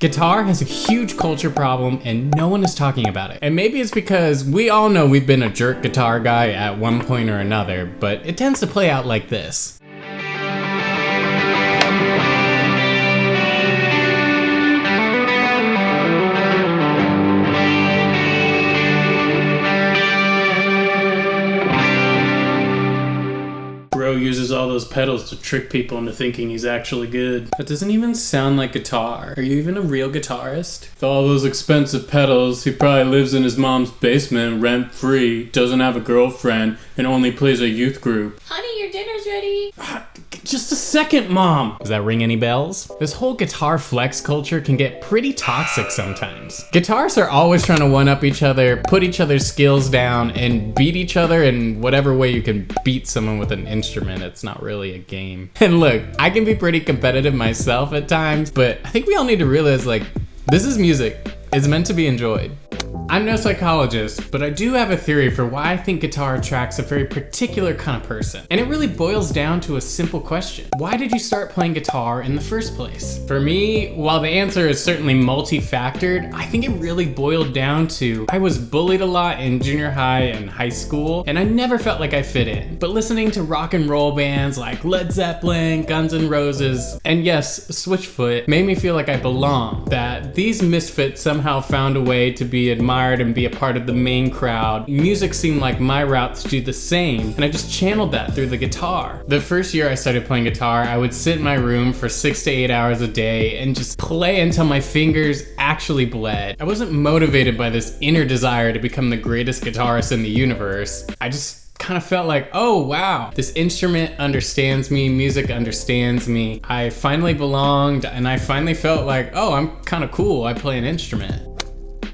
Guitar has a huge culture problem and no one is talking about it. And maybe it's because we all know we've been a jerk guitar guy at one point or another, but it tends to play out like this. Bro uses all those pedals to trick people into thinking he's actually good. That doesn't even sound like guitar. Are you even a real guitarist? With all those expensive pedals, he probably lives in his mom's basement rent-free, doesn't have a girlfriend, and only plays a youth group. Honey, your dinner's ready. Just a second, Mom! Does that ring any bells? This whole guitar flex culture can get pretty toxic sometimes. Guitarists are always trying to one-up each other, put each other's skills down, and beat each other in whatever way you can beat someone with an instrument. It's not really a game. And look, I can be pretty competitive myself at times, but I think we all need to realize, like, this is music. It's meant to be enjoyed. I'm no psychologist, but I do have a theory for why I think guitar attracts a very particular kind of person. And it really boils down to a simple question. Why did you start playing guitar in the first place? For me, while the answer is certainly multi-factored, I think it really boiled down to I was bullied a lot in junior high and high school, and I never felt like I fit in. But listening to rock and roll bands like Led Zeppelin, Guns N' Roses, and yes, Switchfoot made me feel like I belonged, that these misfits somehow found a way to be admired and be a part of the main crowd. Music seemed like my route to do the same, and I just channeled that through the guitar. The first year I started playing guitar, I would sit in my room for 6 to 8 hours a day and just play until my fingers actually bled. I wasn't motivated by this inner desire to become the greatest guitarist in the universe. I just kind of felt like, oh wow, this instrument understands me, music understands me. I finally belonged, and I finally felt like, oh, I'm kind of cool, I play an instrument.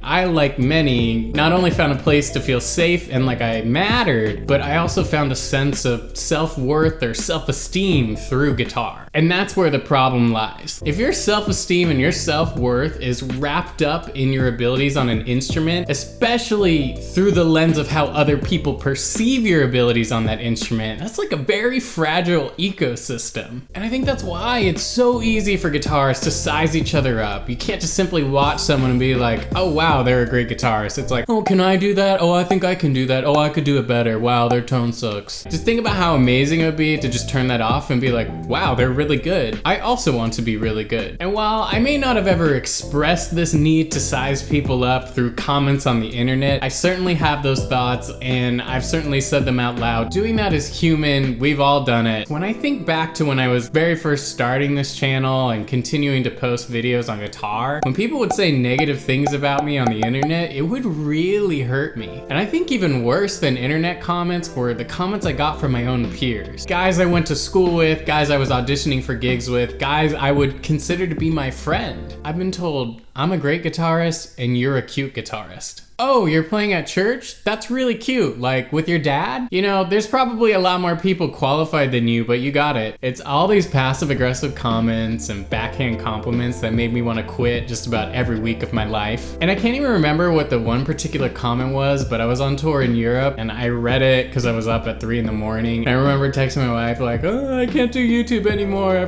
I, like many, not only found a place to feel safe and like I mattered, but I also found a sense of self-worth or self-esteem through guitar. And that's where the problem lies. If your self-esteem and your self-worth is wrapped up in your abilities on an instrument, especially through the lens of how other people perceive your abilities on that instrument, that's like a very fragile ecosystem. And I think that's why it's so easy for guitarists to size each other up. You can't just simply watch someone and be like, oh wow, they're a great guitarist. It's like, oh, can I do that? Oh, I think I can do that. Oh, I could do it better. Wow, their tone sucks. Just think about how amazing it would be to just turn that off and be like, wow, they're really good. I also want to be really good. And while I may not have ever expressed this need to size people up through comments on the internet, I certainly have those thoughts and I've certainly said them out loud. Doing that is human. We've all done it. When I think back to when I was very first starting this channel and continuing to post videos on guitar, when people would say negative things about me on the internet, it would really hurt me. And I think even worse than internet comments were the comments I got from my own peers. Guys I went to school with, guys I was auditioning for gigs with, guys I would consider to be my friend. I've been told, I'm a great guitarist and you're a cute guitarist. Oh, you're playing at church? That's really cute. Like, with your dad? You know, there's probably a lot more people qualified than you, but you got it. It's all these passive-aggressive comments and backhand compliments that made me want to quit just about every week of my life. And I can't even remember what the one particular comment was, but I was on tour in Europe, and I read it because I was up at 3 in the morning. And I remember texting my wife like, oh, I can't do YouTube anymore.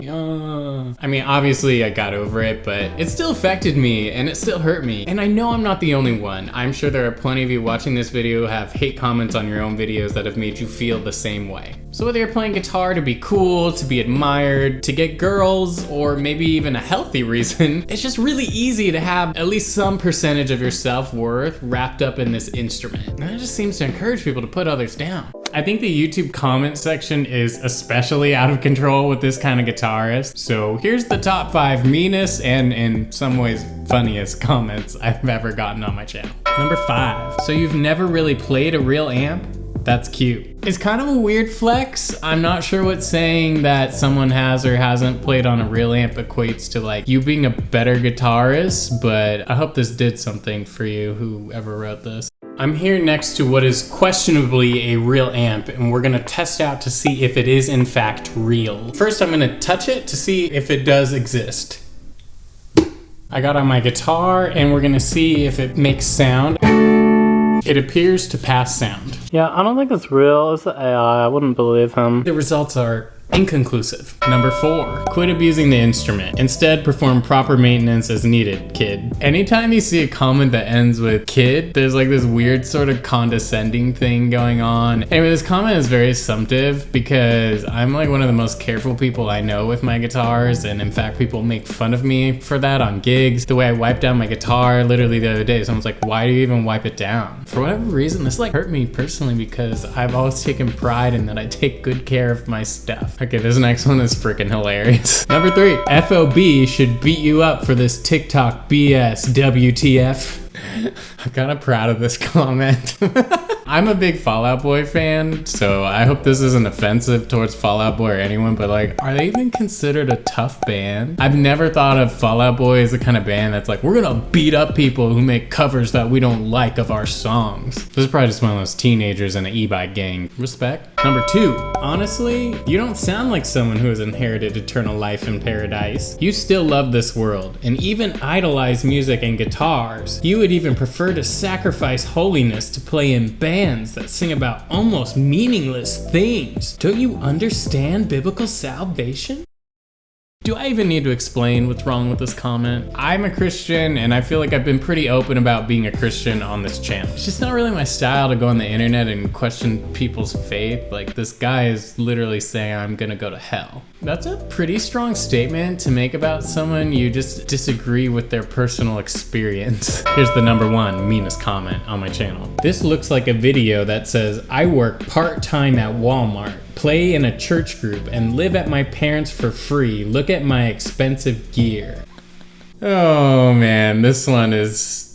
I mean, obviously I got over it, but it still affected me, and it still hurt me. And I know I'm not the only one. I'm sure there are plenty of you watching this video who have hate comments on your own videos that have made you feel the same way. So whether you're playing guitar to be cool, to be admired, to get girls, or maybe even a healthy reason, it's just really easy to have at least some percentage of your self-worth wrapped up in this instrument. And that just seems to encourage people to put others down. I think the YouTube comment section is especially out of control with this kind of guitarist. So here's the top 5 meanest and in some ways funniest comments I've ever gotten on my channel. Number 5. So you've never really played a real amp? That's cute. It's kind of a weird flex. I'm not sure what saying that someone has or hasn't played on a real amp equates to like you being a better guitarist, but I hope this did something for you, whoever wrote this. I'm here next to what is questionably a real amp, and we're gonna test out to see if it is in fact real. First, I'm gonna touch it to see if it does exist. I got on my guitar, and we're gonna see if it makes sound. It appears to pass sound. Yeah, I don't think it's real. It's the AI. I wouldn't believe him. The results are Inconclusive. Number 4, quit abusing the instrument. Instead, perform proper maintenance as needed, kid. Anytime you see a comment that ends with kid, there's like this weird sort of condescending thing going on. Anyway, this comment is very assumptive because I'm like one of the most careful people I know with my guitars, and in fact, people make fun of me for that on gigs. The way I wipe down my guitar, literally the other day, someone's like, why do you even wipe it down? For whatever reason, this like hurt me personally because I've always taken pride in that I take good care of my stuff. Okay, this next one is freaking hilarious. Number 3, FOB should beat you up for this TikTok BS WTF. I'm kind of proud of this comment. I'm a big Fall Out Boy fan, so I hope this isn't offensive towards Fall Out Boy or anyone, but like, are they even considered a tough band? I've never thought of Fall Out Boy as the kind of band that's like, we're gonna beat up people who make covers that we don't like of our songs. This is probably just one of those teenagers in an e-bike gang. Respect. Number 2, honestly, you don't sound like someone who has inherited eternal life in paradise. You still love this world and even idolize music and guitars. You would even prefer to sacrifice holiness to play in bands that sing about almost meaningless things. Don't you understand biblical salvation? Do I even need to explain what's wrong with this comment? I'm a Christian and I feel like I've been pretty open about being a Christian on this channel. It's just not really my style to go on the internet and question people's faith. Like, this guy is literally saying I'm gonna go to hell. That's a pretty strong statement to make about someone you just disagree with their personal experience. Here's the number 1 meanest comment on my channel. This looks like a video that says, I work part-time at Walmart, play in a church group, and live at my parents for free. Look at my expensive gear. Oh man, this one is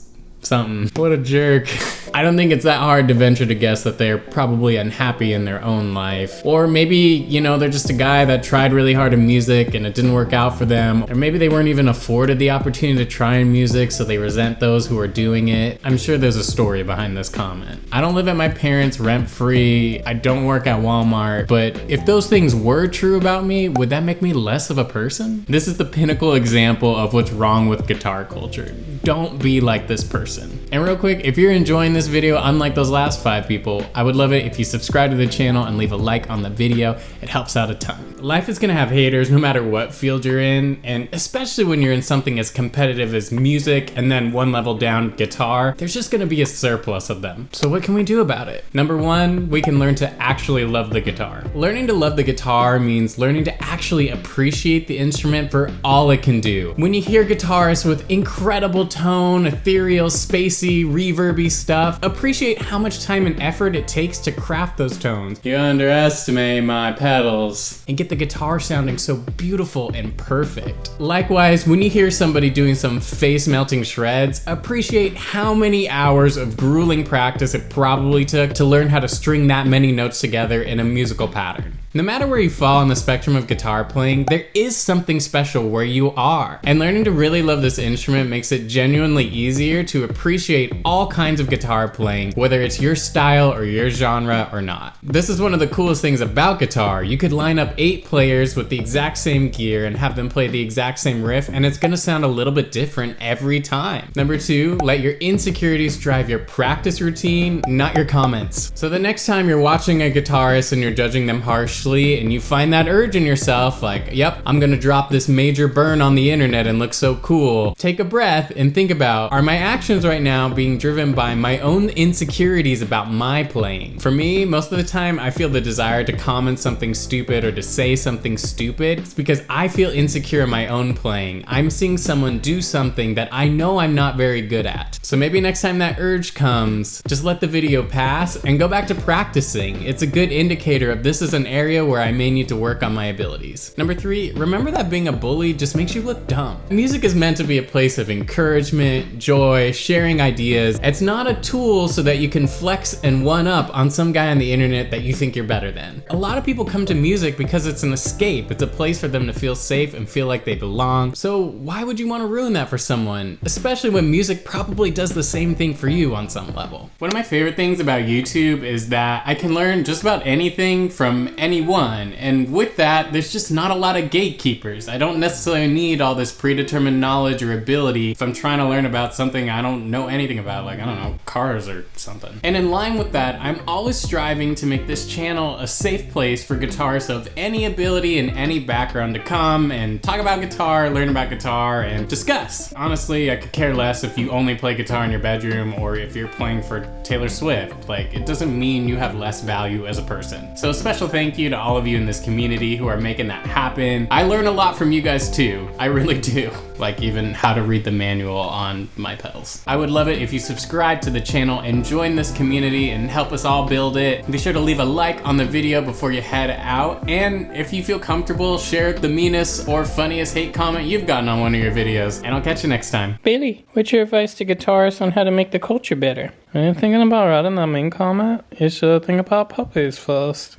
something. What a jerk. I don't think it's that hard to venture to guess that they're probably unhappy in their own life. Or maybe, you know, they're just a guy that tried really hard in music and it didn't work out for them. Or maybe they weren't even afforded the opportunity to try in music, so they resent those who are doing it. I'm sure there's a story behind this comment. I don't live at my parents rent-free. I don't work at Walmart. But if those things were true about me, would that make me less of a person? This is the pinnacle example of what's wrong with guitar culture. Don't be like this person. And real quick, if you're enjoying this video, unlike those last 5 people, I would love it if you subscribe to the channel and leave a like on the video. It helps out a ton. Life is gonna have haters no matter what field you're in, and especially when you're in something as competitive as music and then one level down, guitar, there's just gonna be a surplus of them. So what can we do about it? Number 1, we can learn to actually love the guitar. Learning to love the guitar means learning to actually appreciate the instrument for all it can do. When you hear guitarists with incredible tone, ethereal, spacey, reverby stuff, appreciate how much time and effort it takes to craft those tones. You underestimate my pedals. And get the guitar sounding so beautiful and perfect. Likewise, when you hear somebody doing some face-melting shreds, appreciate how many hours of grueling practice it probably took to learn how to string that many notes together in a musical pattern. No matter where you fall on the spectrum of guitar playing, there is something special where you are. And learning to really love this instrument makes it genuinely easier to appreciate all kinds of guitar playing, whether it's your style or your genre or not. This is one of the coolest things about guitar. You could line up 8 players with the exact same gear and have them play the exact same riff, and it's gonna sound a little bit different every time. Number 2, let your insecurities drive your practice routine, not your comments. So the next time you're watching a guitarist and you're judging them harshly, and you find that urge in yourself, like, yep, I'm gonna drop this major burn on the internet and look so cool, take a breath and think about, are my actions right now being driven by my own insecurities about my playing? For me, most of the time, I feel the desire to comment something stupid or to say something stupid. It's because I feel insecure in my own playing. I'm seeing someone do something that I know I'm not very good at. So maybe next time that urge comes, just let the video pass and go back to practicing. It's a good indicator of this is an area where I may need to work on my abilities. Number 3, remember that being a bully just makes you look dumb. Music is meant to be a place of encouragement, joy, sharing ideas. It's not a tool so that you can flex and one up on some guy on the internet that you think you're better than. A lot of people come to music because it's an escape. It's a place for them to feel safe and feel like they belong. So why would you want to ruin that for someone? Especially when music probably does the same thing for you on some level. One of my favorite things about YouTube is that I can learn just about anything from anyone anyone. And with that, there's just not a lot of gatekeepers. I don't necessarily need all this predetermined knowledge or ability if I'm trying to learn about something I don't know anything about, like, I don't know, cars or something. And in line with that, I'm always striving to make this channel a safe place for guitarists of any ability and any background to come and talk about guitar, learn about guitar, and discuss. Honestly, I could care less if you only play guitar in your bedroom or if you're playing for Taylor Swift. Like, it doesn't mean you have less value as a person. So a special thank you to all of you in this community who are making that happen. I learn a lot from you guys too. I really do. Like even how to read the manual on my pedals. I would love it if you subscribe to the channel and join this community and help us all build it. Be sure to leave a like on the video before you head out. And if you feel comfortable, share the meanest or funniest hate comment you've gotten on one of your videos. And I'll catch you next time. Bailey, what's your advice to guitarists on how to make the culture better? Are you thinking about writing that main comment? You should think about puppies first.